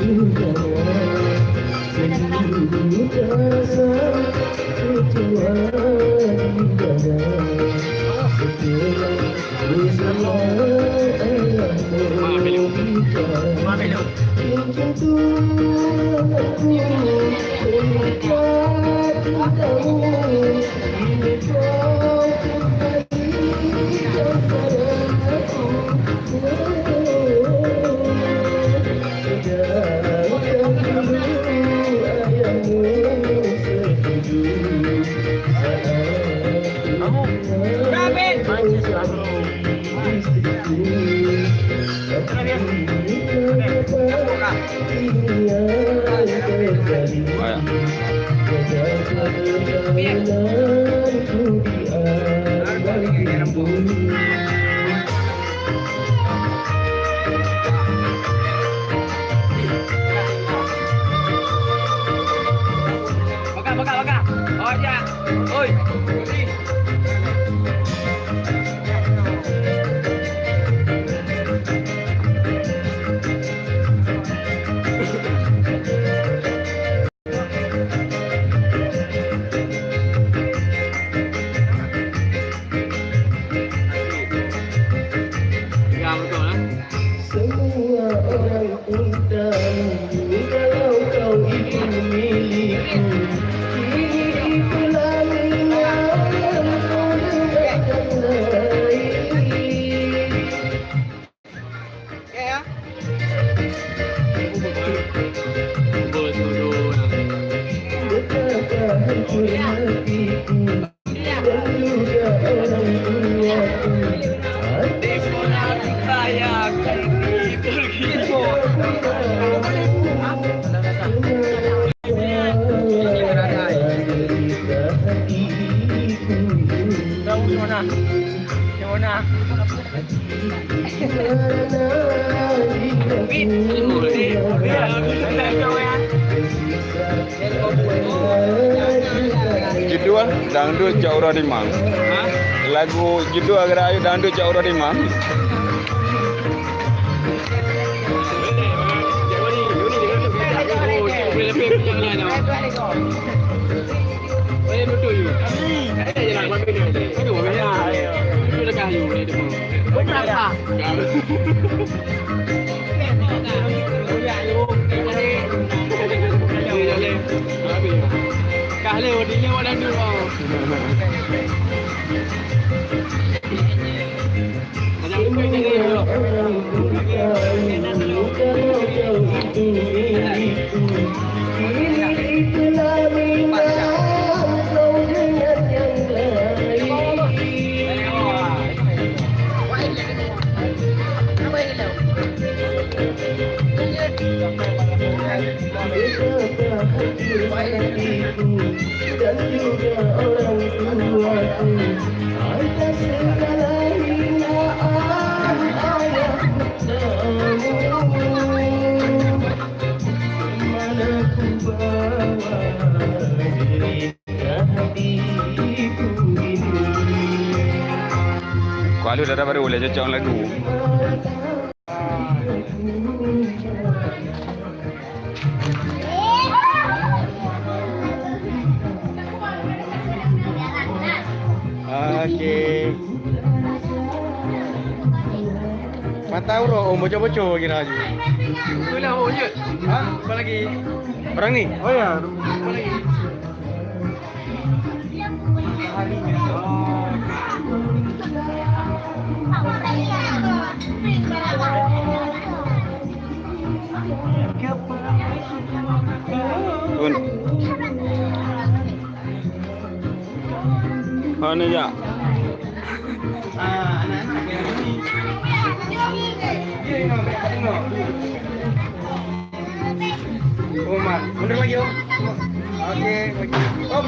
Judul Dangdut Jaura Dimang. Lagu judul Agarayu Dangdut Jaura Dimang. Kahli wadinya wadan dulu. Ada apa ini dulu? Dan juga orang tuaku atas segala hinaan ayah mana ku bawa diri hatiku ini. Kalau dah dapat boleh cocok lagu. Okey. Patau roh, bocor-bocor kira aja. Itulah oh je. Ha? Apa lagi? Orang ni? Oh ya, apa lagi? Tun. Mana ya? Anak-anak yang ni. Dia tengok. Oh, Mak. Mundur lagi, Om. Okey, okey. Om.